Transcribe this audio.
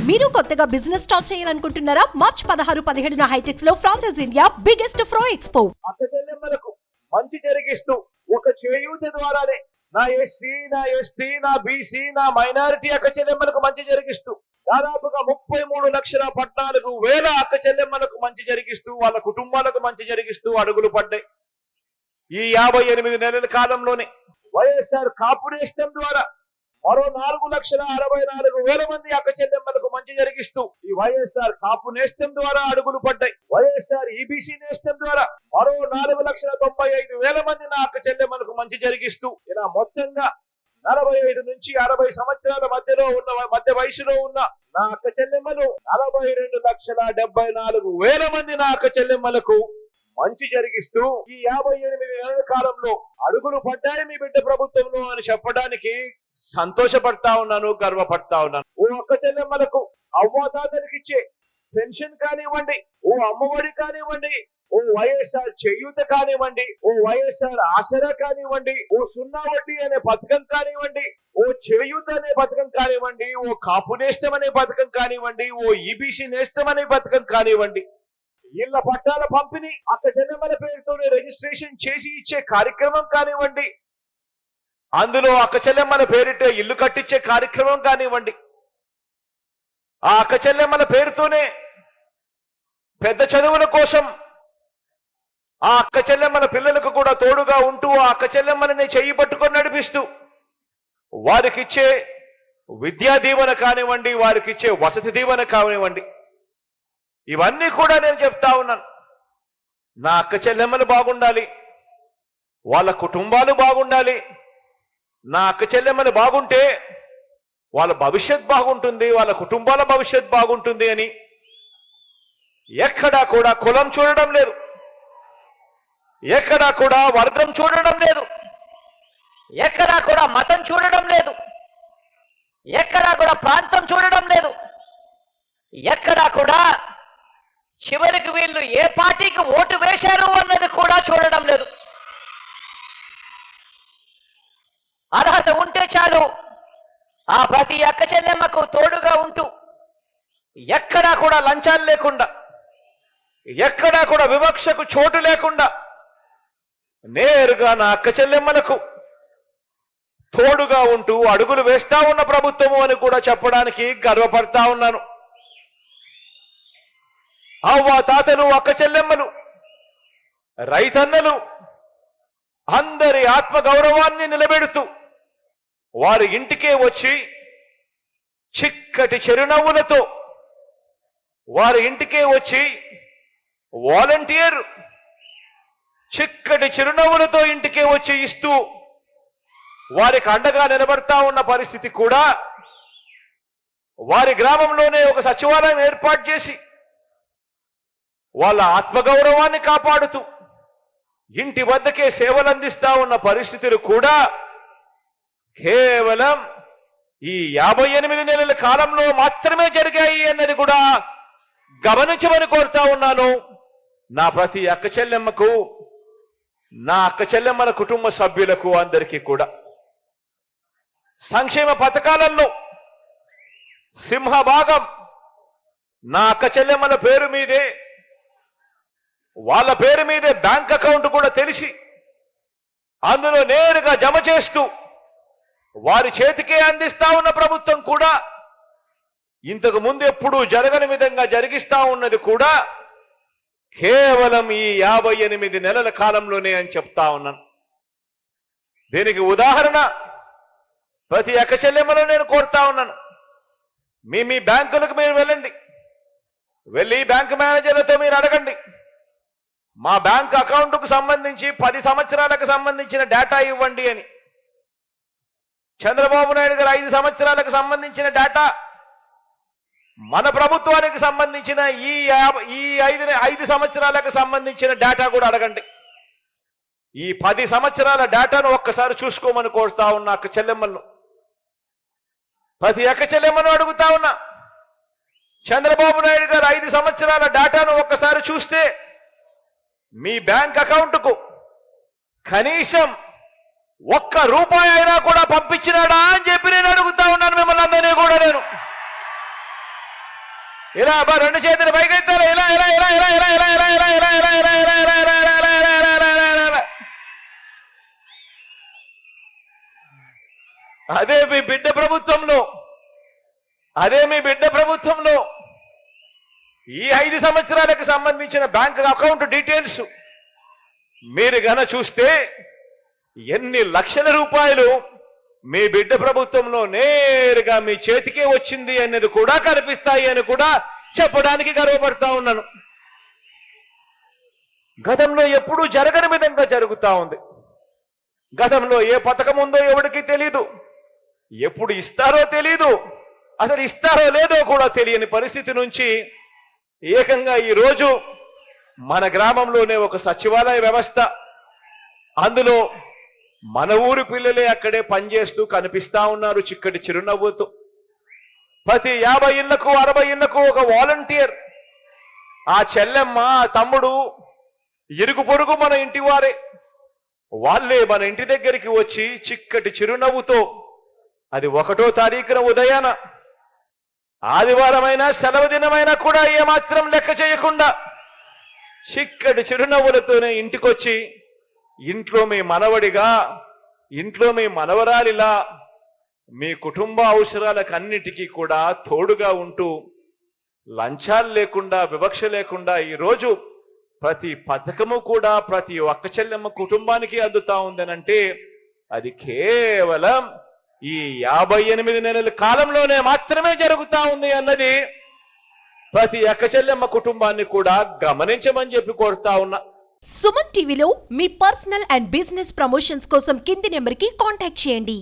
మీరు కొత్తగా business start చేయాలనుకుంటున్నారా? మార్చ్ 16-17 హైటెక్స్ లో ఫ్రాన్సెస్ ఇండియా బిగ్గెస్ట్ ఫ్రో ఎక్స్పో. అక్క చెల్లెమ్మలకు మంచి జరిగిస్తూ ఒక చేయూత ద్వారానే నా ఎస్సీ, నా ఎస్టీ, నా బీసీ, నా మైనారిటీ అక్క చెల్లెమ్మలకు మంచి జరిగిస్తూ దాదాపుగా 33,14,000 అక్క చెల్లెమ్మలకు మంచి జరిగిస్తూ వాళ్ళ కుటుంబాలకు మంచి జరిగిస్తూ అడుగులు పడ్డాయి. ఈ 58 నెలల కాలంలోనే వైఎస్ఆర్ కాపు నేస్తం ద్వారా మరో 4,64,000 మంది అక్క చెల్లెమ్మలకు మంచి జరిగిస్తూ ఈ వైఎస్ఆర్ కాపు నేస్తం ద్వారా అడుగులు పడ్డాయి. వైఎస్ఆర్ ఈబీసీ నేస్తం ద్వారా మరో 4,95,000 మంది నా అక్క చెల్లెమ్మలకు మంచి జరిగిస్తూ ఇలా మొత్తంగా 45 నుంచి 60 సంవత్సరాల మధ్య వయసులో ఉన్న నా అక్క చెల్లెమ్మలు 42,74,000 మంది నా అక్క చెల్లెమ్మలకు మంచి జరిగిస్తూ ఈ 58 నెలల కాలంలో అడుగులు పడ్డాయి మీ బిడ్డ ప్రభుత్వంలో అని చెప్పడానికి సంతోషపడతా ఉన్నాను, గర్వపడతా ఉన్నాను. ఓ అక్క చెల్లెమ్మలకు అవ్వాతాతలకు ఇచ్చే పెన్షన్ కానివ్వండి, ఓ అమ్మఒడి కానివ్వండి, ఓ వైఎస్ఆర్ చేయూత కానివ్వండి, ఓ వైఎస్ఆర్ ఆసరా కానివ్వండి, ఓ 0 వడ్డీ అనే పథకం కానివ్వండి, ఓ చేయూత అనే పథకం కానివ్వండి, ఓ కాపు నేస్తం అనే పథకం కానివ్వండి, ఓ ఈబీసీ నేస్తం అనే పథకం కానివ్వండి, ఇళ్ల పట్టాల పంపిణీ అక్క చెల్లెమ్మల పేరుతోనే రిజిస్ట్రేషన్ చేసి ఇచ్చే కార్యక్రమం కానివ్వండి, అందులో అక్క చెల్లెమ్మల పేరిట ఇల్లు కట్టించే కార్యక్రమం కానివ్వండి, ఆ అక్క చెల్లెమ్మల పేరుతోనే పెద్ద చదువుల కోసం ఆ అక్క చెల్లెమ్మల పిల్లలకు కూడా తోడుగా ఉంటూ ఆ అక్క చెల్లెమ్మలని చెయ్యి పట్టుకొని నడిపిస్తూ వారికిచ్చే విద్యా దీవెన కానివ్వండి, వారికిచ్చే వసతి దీవెన కానివ్వండి, ఇవన్నీ కూడా నేను చెప్తా ఉన్నాను. నా అక్క చెల్లెమ్మలు బాగుండాలి, వాళ్ళ కుటుంబాలు బాగుండాలి. నా అక్క చెల్లెమ్మలు బాగుంటే వాళ్ళ భవిష్యత్ బాగుంటుంది, వాళ్ళ కుటుంబాల భవిష్యత్ బాగుంటుంది అని ఎక్కడా కూడా కులం చూడడం లేదు, ఎక్కడా కూడా వర్గం చూడడం లేదు, ఎక్కడా కూడా మతం చూడడం లేదు, ఎక్కడా కూడా ప్రాంతం చూడడం లేదు, ఎక్కడా కూడా చివరికి వీళ్ళు ఏ పార్టీకి ఓటు వేశారు అన్నది కూడా చూడడం లేదు. అర్హత ఉంటే చాలు ఆ ప్రతి అక్క చెల్లెమ్మకు తోడుగా ఉంటూ ఎక్కడా కూడా లంచాలు లేకుండా, ఎక్కడా కూడా వివక్షకు చోటు లేకుండా నేరుగా నా అక్క చెల్లెమ్మలకు తోడుగా ఉంటూ అడుగులు వేస్తా ఉన్న ప్రభుత్వము అని కూడా చెప్పడానికి గర్వపడతా ఉన్నాను. అవ్వ తాతలు, అక్క చెల్లెమ్మలు, రైతన్నలు అందరి ఆత్మ గౌరవాన్ని నిలబెడుతూ వారి ఇంటికే వచ్చి చిక్కటి చిరునవ్వులతో వారి ఇంటికే వచ్చి వాలంటీర్ చిక్కటి చిరునవ్వులతో ఇంటికే వచ్చి ఇస్తూ వారికి అండగా నిలబడతా ఉన్న పరిస్థితి కూడా వారి గ్రామంలోనే ఒక సచివాలయం ఏర్పాటు చేసి వాళ్ళ ఆత్మగౌరవాన్ని కాపాడుతూ ఇంటి వద్దకే సేవలు అందిస్తా ఉన్న పరిస్థితులు కూడా కేవలం ఈ 58 నెలల కాలంలో మాత్రమే జరిగాయి అన్నది కూడా గమనించమని కోరుతా ఉన్నాను. నా ప్రతి అక్క చెల్లెమ్మకు, నా అక్క చెల్లెమ్మల కుటుంబ సభ్యులకు అందరికీ కూడా సంక్షేమ పథకాలలో సింహభాగం నా అక్క చెల్లెమ్మల పేరు మీదే, వాళ్ళ పేరు మీదే బ్యాంక్ అకౌంట్ కూడా తెలిసి అందులో నేరుగా జమ చేస్తూ వారి చేతికే అందిస్తా ఉన్న ప్రభుత్వం కూడా ఇంతకు ముందు ఎప్పుడూ జరగని విధంగా జరిగిస్తా ఉన్నది కూడా కేవలం ఈ 58 నెలల కాలంలోనే అని చెప్తా ఉన్నాను. దీనికి ఉదాహరణ ప్రతి అక్క చెల్లెమ్మలో నేను కోరుతా ఉన్నాను. మీ బ్యాంకులకు మీరు వెళ్ళండి, వెళ్ళి బ్యాంకు మేనేజర్లతో మీరు అడగండి, మా బ్యాంక్ అకౌంట్కు సంబంధించి 10 సంవత్సరాలకు సంబంధించిన డేటా ఇవ్వండి అని. చంద్రబాబు నాయుడు గారు 5 సంవత్సరాలకు సంబంధించిన డేటా, మన ప్రభుత్వానికి సంబంధించిన ఈ 5 సంవత్సరాలకు సంబంధించిన డేటా కూడా అడగండి. ఈ 10 సంవత్సరాల డేటాను ఒక్కసారి చూసుకోమని కోరుతా ఉన్నా అక్క చెల్లెమ్మలను. ప్రతి అక్క చెల్లెమ్మను అడుగుతా ఉన్నా, చంద్రబాబు నాయుడు గారు 5 సంవత్సరాల డేటాను ఒక్కసారి చూస్తే మీ బ్యాంక్ అకౌంట్కు కనీసం ₹1 అయినా కూడా పంపించినాడా అని చెప్పి నేను అడుగుతా ఉన్నాను మిమ్మల్ని అందరినీ కూడా. నేను ఇలా అబ్బా రెండు చేతులు పైకెత్తారు ఇలా ఇలా ఇలా ఇలా ఇలా ఇలా ఇలా ఇలా ఇలా ఇలా ఇలా ఇలా ఇలా ఇలా ఇలా ఇలా ఇలా ఇలా ఇలా. అదే మీ బిడ్డ ప్రభుత్వంలో ఈ 5 సంవత్సరాలకు సంబంధించిన బ్యాంక్ అకౌంట్ డీటెయిల్స్ మీరు గన చూస్తే ఎన్ని లక్షల రూపాయలు మీ బిడ్డ ప్రభుత్వంలో నేరుగా మీ చేతికే వచ్చింది అనేది కూడా కనిపిస్తాయి అని కూడా చెప్పడానికి గర్వపడతా ఉన్నాను. గతంలో ఎప్పుడూ జరగని విధంగా జరుగుతా ఉంది. గతంలో ఏ పథకం ఉందో ఎవరికి తెలీదు, ఎప్పుడు ఇస్తారో తెలీదు, అసలు ఇస్తారో లేదో కూడా తెలియని పరిస్థితి నుంచి ఏకంగా ఈరోజు మన గ్రామంలోనే ఒక సచివాలయ వ్యవస్థ, అందులో మన ఊరి పిల్లలే అక్కడే పనిచేస్తూ కనిపిస్తా ఉన్నారు చిక్కటి చిరునవ్వుతో. ప్రతి 50 ఇళ్లకు 60 ఇళ్లకు ఒక వాలంటీర్, ఆ చెల్లెమ్మ ఆ తమ్ముడు ఇరుగు పొరుగు మన ఇంటి వారే, వాళ్ళే మన ఇంటి దగ్గరికి వచ్చి చిక్కటి చిరునవ్వుతో, అది 1వ తారీఖున ఉదయాన ఆదివారమైనా సెలవు దినమైనా కూడా ఏమాత్రం లెక్క చేయకుండా చిక్కటి చిరునవ్వులతోనే ఇంటికొచ్చి ఇంట్లో మీ మనవడిగా, ఇంట్లో మీ మనవరాలిలా మీ కుటుంబ అవసరాలకన్నిటికీ కూడా తోడుగా ఉంటూ లంచాలు లేకుండా వివక్ష లేకుండా ఈరోజు ప్రతి పథకము కూడా ప్రతి ఒక్క చెల్లెమ్మ కుటుంబానికి అందుతా ఉందనంటే అది కేవలం ఈ 58 నెలల కాలంలోనే మాత్రమే జరుగుతా ఉంది అన్నది ప్రతి ఒక్క చెల్లెమ్మ కుటుంబాన్ని కూడా గమనించమని చెప్పి కోరుతా ఉన్నా. సుమన్ టీవీలో మీ పర్సనల్ అండ్ బిజినెస్ ప్రమోషన్స్ కోసం కింది నెంబర్కి కాంటాక్ట్ చేయండి.